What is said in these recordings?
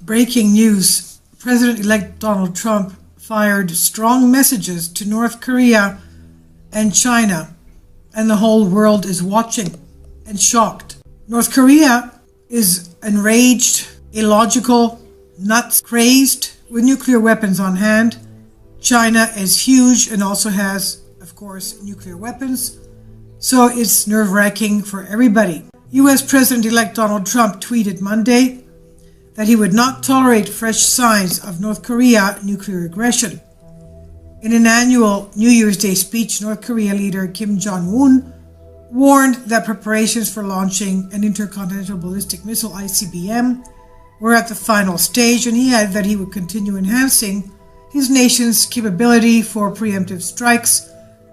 Breaking news. President-elect Donald Trump fired strong messages to North Korea and China, and the whole world is watching and shocked. North Korea is enraged, illogical, nuts, crazed, with nuclear weapons on hand. China is huge and also has, of course, nuclear weapons. So it's nerve-wracking for everybody. US President-elect Donald Trump tweeted Monday that he would not tolerate fresh signs of North Korea nuclear aggression. In an annual New Year's Day speech, North Korea leader Kim Jong-un warned that preparations for launching an intercontinental ballistic missile ICBM were at the final stage, and he added that he would continue enhancing his nation's capability for preemptive strikes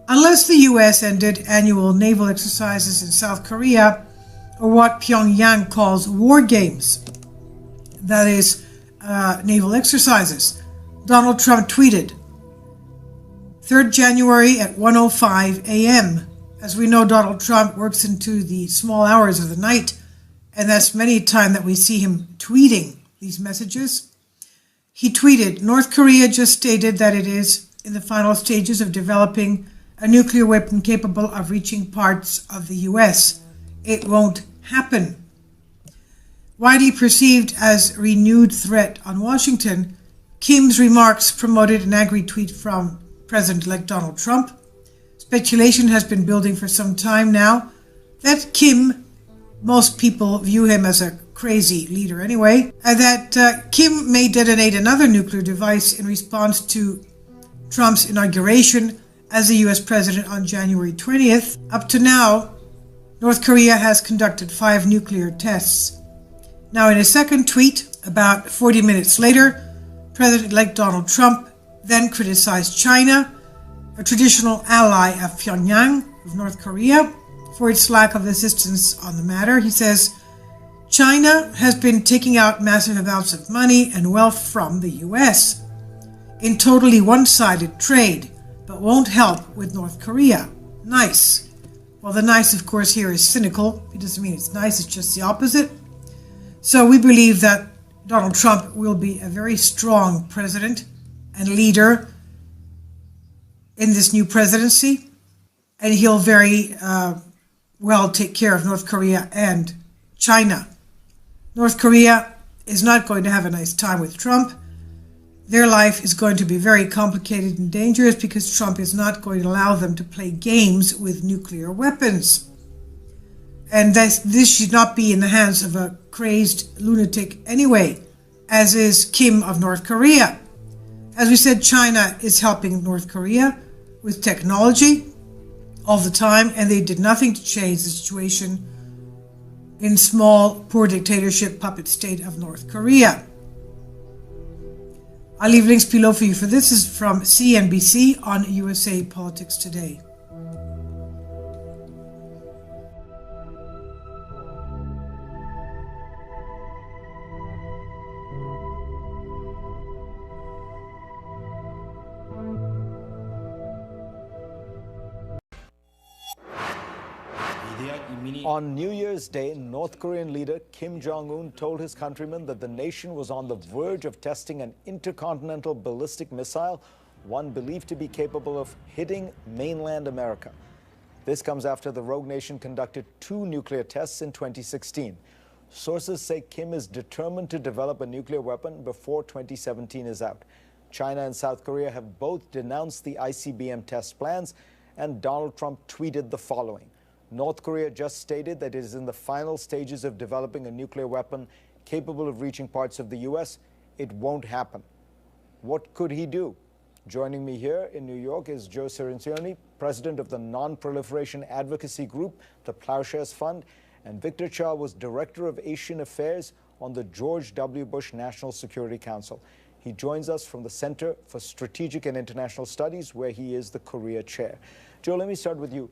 unless the US ended annual naval exercises in South Korea, or what Pyongyang calls war games. That is, naval exercises. Donald Trump tweeted, 3rd January at 1:05 a.m. As we know, Donald Trump works into the small hours of the night, and that's many a time that we see him tweeting these messages. He tweeted, North Korea just stated that it is in the final stages of developing a nuclear weapon capable of reaching parts of the US. It won't happen. Widely perceived as a renewed threat on Washington, Kim's remarks promoted an angry tweet from President-elect Donald Trump. Speculation has been building for some time now that Kim, most people view him as a crazy leader anyway, and that Kim may detonate another nuclear device in response to Trump's inauguration as the US president on January 20th. Up to now, North Korea has conducted 5 nuclear tests. Now, in a second tweet, about 40 minutes later, President-elect Donald Trump then criticized China, a traditional ally of Pyongyang, of North Korea, for its lack of assistance on the matter. He says, China has been taking out massive amounts of money and wealth from the US in totally one-sided trade, but won't help with North Korea. Nice. Well, the nice, of course, here is cynical. It doesn't mean it's nice, it's just the opposite. So we believe that Donald Trump will be a very strong president and leader in this new presidency, and he'll very well take care of North Korea and China. North Korea is not going to have a nice time with Trump. Their life is going to be very complicated and dangerous because Trump is not going to allow them to play games with nuclear weapons. And this should not be in the hands of a crazed lunatic anyway, as is Kim of North Korea. As we said, China is helping North Korea with technology all the time, and they did nothing to change the situation in small, poor dictatorship puppet state of North Korea. I'll leave links below for you for this. This is from CNBC on USA Politics Today. On New Year's Day, North Korean leader Kim Jong-un told his countrymen that the nation was on the verge of testing an intercontinental ballistic missile, one believed to be capable of hitting mainland America. This comes after the rogue nation conducted 2 nuclear tests in 2016. Sources say Kim is determined to develop a nuclear weapon before 2017 is out. China and South Korea have both denounced the ICBM test plans, and Donald Trump tweeted the following. North Korea just stated that it is in the final stages of developing a nuclear weapon capable of reaching parts of the US. It won't happen. What could he do? Joining me here in New York is Joe Cirincione, president of the non-proliferation advocacy group, the Plowshares Fund, and Victor Cha was director of Asian Affairs on the George W. Bush National Security Council. He joins us from the Center for Strategic and International Studies, where he is the Korea chair. Joe, let me start with you.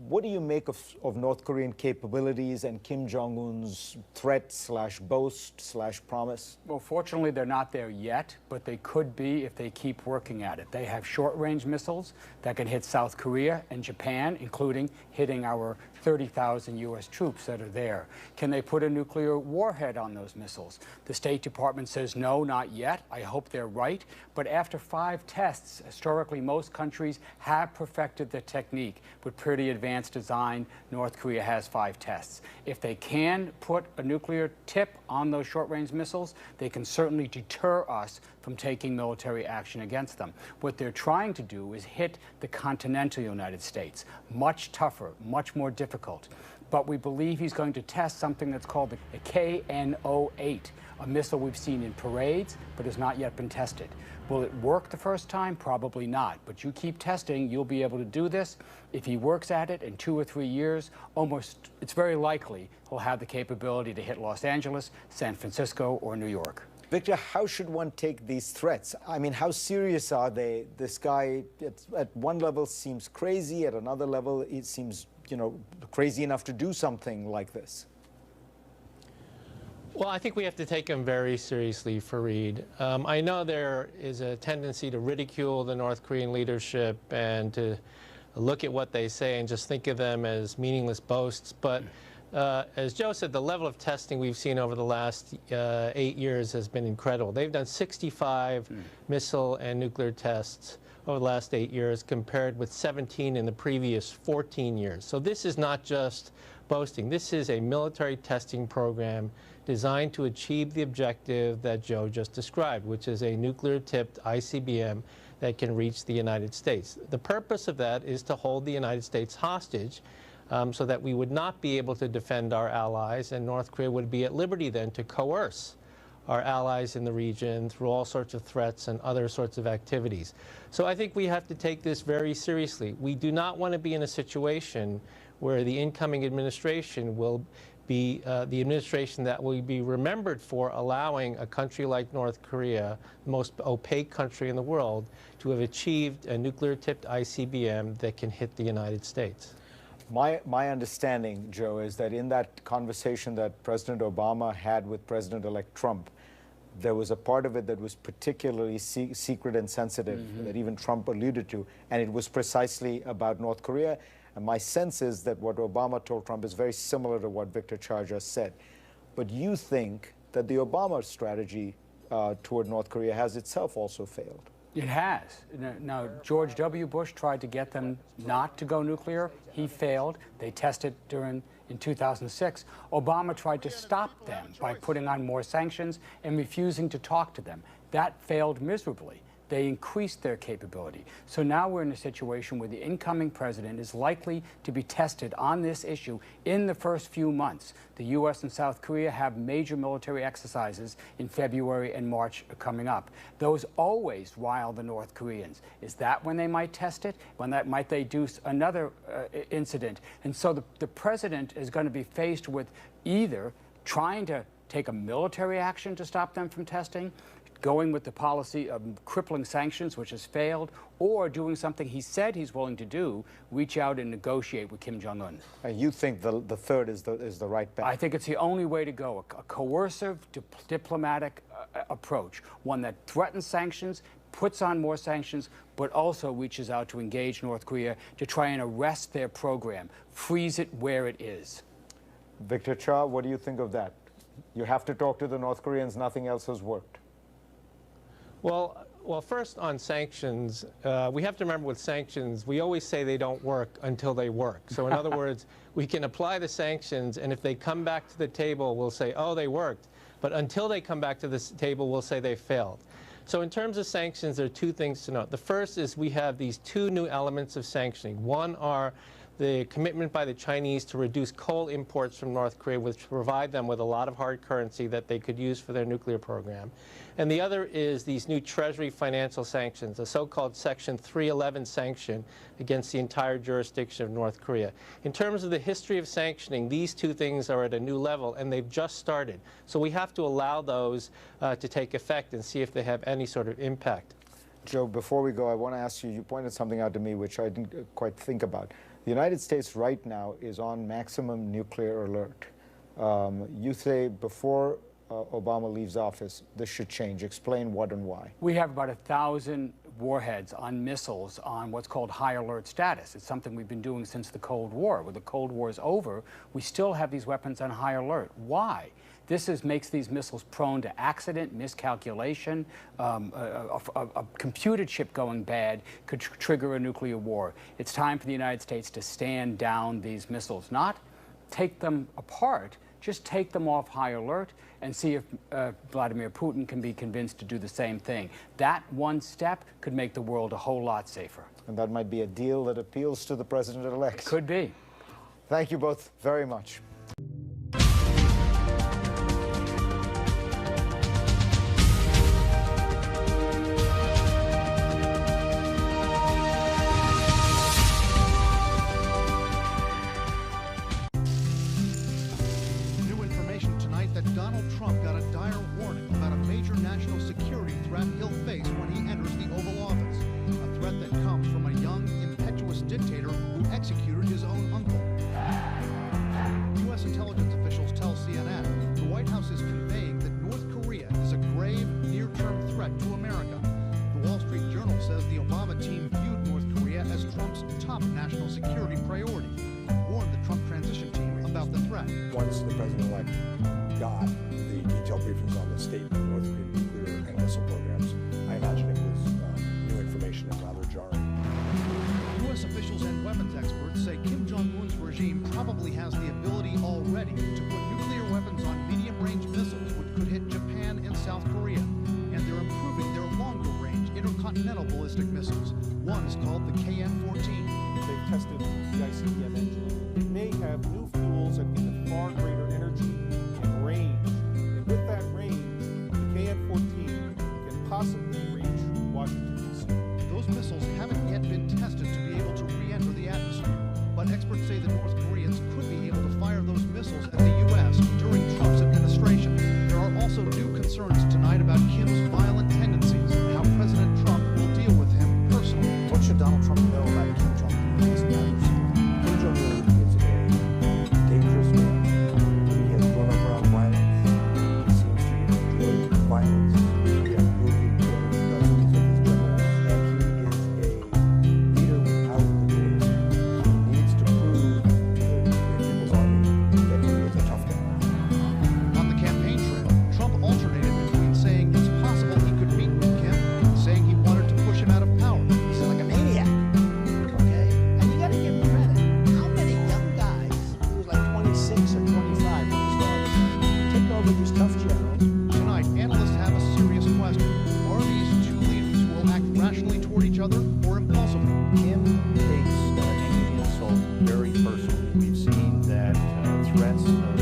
What do you make of North Korean capabilities and Kim Jong-un's threat / boast / promise? Well, fortunately, they're not there yet, but they could be if they keep working at it. They have short-range missiles that can hit South Korea and Japan, including hitting our 30,000 U.S. troops that are there. Can they put a nuclear warhead on those missiles? The State Department says no, not yet. I hope they're right. But after 5 tests, historically, most countries have perfected the technique with pretty advanced design. North Korea has 5 tests. If they can put a nuclear tip on those short-range missiles, they can certainly deter us from taking military action against them. What they're trying to do is hit the continental United States. Much tougher, much more difficult. But we believe he's going to test something that's called the KN-08, a missile we've seen in parades, but has not yet been tested. Will it work the first time? Probably not. But you keep testing, you'll be able to do this. If he works at it in 2 or 3 years, it's very likely he'll have the capability to hit Los Angeles, San Francisco, or New York. Victor, how should one take these threats? I mean, how serious are they? This guy, at one level, seems crazy. At another level, it seems, crazy enough to do something like this. Well, I think we have to take him very seriously, Fareed. I know there is a tendency to ridicule the North Korean leadership and to look at what they say and just think of them as meaningless boasts. But as Joe said, the level of testing we've seen over the last 8 years has been incredible. They've done 65 missile and nuclear tests over the last 8 years, compared with 17 in the previous 14 years. So this is not just boasting. This is a military testing program designed to achieve the objective that Joe just described, which is a nuclear-tipped ICBM that can reach the United States. The purpose of that is to hold the United States hostage so that we would not be able to defend our allies, and North Korea would be at liberty then to coerce our allies in the region through all sorts of threats and other sorts of activities. So I think we have to take this very seriously. We do not want to be in a situation where the incoming administration will be the administration that will be remembered for allowing a country like North Korea, the most opaque country in the world, to have achieved a nuclear-tipped ICBM that can hit the United States. My understanding, Joe, is that in that conversation that President Obama had with President-elect Trump, there was a part of it that was particularly secret and sensitive, that even Trump alluded to, and it was precisely about North Korea. And my sense is that what Obama told Trump is very similar to what Victor Cha just said. But you think that the Obama strategy toward North Korea has itself also failed? It has. Now, George W. Bush tried to get them not to go nuclear. He failed. They tested in 2006. Obama tried to stop them by putting on more sanctions and refusing to talk to them. That failed miserably. They increased their capability. So now we're in a situation where the incoming president is likely to be tested on this issue in the first few months. The U.S. and South Korea have major military exercises in February and March coming up. Those always rile the North Koreans. Is that when they might test it? When might they do another incident? And so the president is going to be faced with either trying to take a military action to stop them from testing, going with the policy of crippling sanctions, which has failed, or doing something he said he's willing to do, reach out and negotiate with Kim Jong-un. You think the third is the right bet? I think it's the only way to go, a coercive diplomatic approach, one that threatens sanctions, puts on more sanctions, but also reaches out to engage North Korea to try and arrest their program, freeze it where it is. Victor Cha, what do you think of that? You have to talk to the North Koreans, nothing else has worked. Well, first on sanctions, we have to remember with sanctions, we always say they don't work until they work. So in other words, we can apply the sanctions, and if they come back to the table, we'll say, oh, they worked. But until they come back to this table, we'll say they failed. So in terms of sanctions, there are 2 things to note. The first is we have these 2 new elements of sanctioning. One are the commitment by the Chinese to reduce coal imports from North Korea, which provide them with a lot of hard currency that they could use for their nuclear program. And the other is these new Treasury financial sanctions, a so-called Section 311 sanction against the entire jurisdiction of North Korea. In terms of the history of sanctioning, these 2 things are at a new level, and they've just started. So we have to allow those to take effect and see if they have any sort of impact. Joe, before we go, I want to ask you, you pointed something out to me which I didn't quite think about. The United States right now is on maximum nuclear alert. You say before Obama leaves office, this should change. Explain what and why. We have about 1,000 warheads on missiles on what's called high alert status. It's something we've been doing since the Cold War. When the Cold War is over, we still have these weapons on high alert. Why? This makes these missiles prone to accident, miscalculation. A computer chip going bad could trigger a nuclear war. It's time for the United States to stand down these missiles, not take them apart, just take them off high alert and see if Vladimir Putin can be convinced to do the same thing. That one step could make the world a whole lot safer. And that might be a deal that appeals to the president-elect. Could be. Thank you both very much. Donald Trump got a dire warning about a major national security threat he'll face when he enters the Oval Office. A threat that comes from a young, impetuous dictator who executed his own uncle. U.S. intelligence officials tell CNN the White House is conveying that North Korea is a grave, near-term threat to America. The Wall Street Journal says the Obama team viewed North Korea as Trump's top national security priority and warned the Trump transition team about the threat. Once the president-elect got the detailed briefings on the state of North Korean nuclear and missile programs, I imagine it was new information and rather jarring. U.S. officials and weapons experts say Kim Jong-un's regime probably has the ability already to put nuclear weapons on medium-range missiles which could hit Japan and South Korea. And they're improving their longer-range intercontinental ballistic missiles. One is called the KN-14. They've tested the ICBM engine. It may have new fuels and even far greater energy and range. And with that range, the KN-14 can possibly reach Washington, D.C. Those missiles haven't yet been tested to be able to re-enter the atmosphere. But experts say the North Koreans could be able to fire those missiles at the U.S. during Trump's administration. There are also new concerns tonight about Kim's violent tendencies and how President Trump will deal with him personally. What should Donald Trump know about Kim Jong-un in these matters? Kim Jong-un is a dangerous man. He has grown up around violence. He seems to enjoy violence. We have moved dozens of his generals, and he is a leader without legitimacy. He needs to prove to the people's army that he is a tough guy. On the campaign trail, Trump alternated between saying it's possible he could meet with Kim and saying he wanted to push him out of power. He's like a maniac, okay? And you gotta give him credit. How many young guys, he was like 26 or 25 when he started, take over these tough generals? Tonight, analysts have a serious question. Are these two leaders who will act rationally toward each other or impulsively? Kim takes any insult very personally. We've seen that threats of